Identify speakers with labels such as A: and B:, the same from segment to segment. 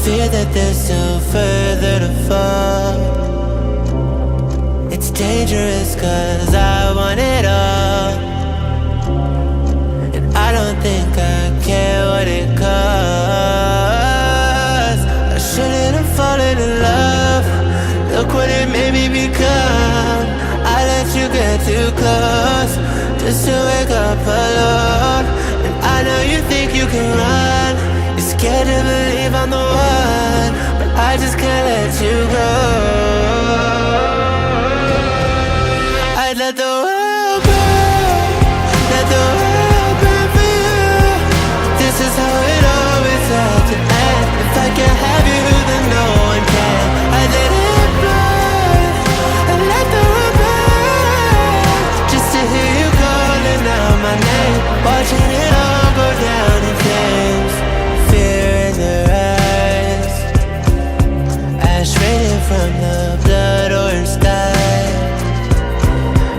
A: fear that there's still further to fall. It's dangerous cause I want it all, and I don't think I care what it costs. I shouldn't have fallen in love. Look what it made me become. I let you get too close just to wake up alone. And I know you think you can run. You're scared to believe I'm the one, but I just can't let you go. I'd let the world burn, let the world burn for you. This is how it always had to end. If I can't have you, then no one can. I'd let it burn, and let the world burn, just to hear you calling out my name, watching it all go down in flames. Fear in their eyes, ash raining from the blood orange sky.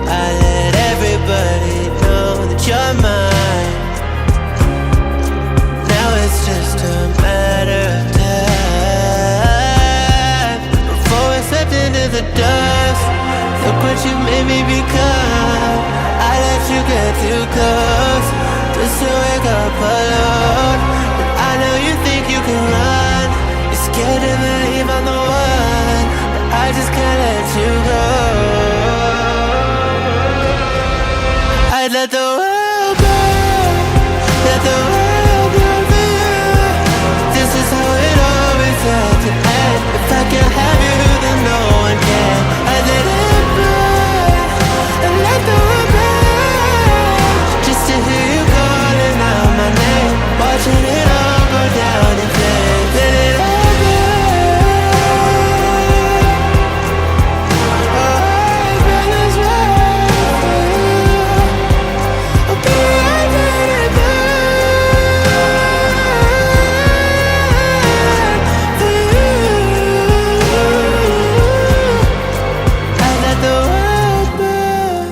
A: I let everybody know that you're mine. Now it's just a matter of time before we slipped into the dust. Look what you made me become. I let you get too close just to wake up alone. But I know you think you can run. You're scared to believe I'm the one, but I just can't let you go. I'd let the world burn, let the world burn for you. This is how it always had to end. If I can't have you, then no one can. I'd let it burn, and let the world burn, just to hear you calling out my name, watching it all go down in flames. Let it all burn. Oh, burn this right for you. I'll be right there to burn for you. I let the world burn,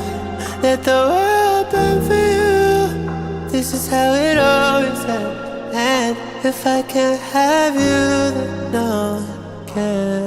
A: let the world burn for you. This is how it always ends. And if I can't have you, then no one can.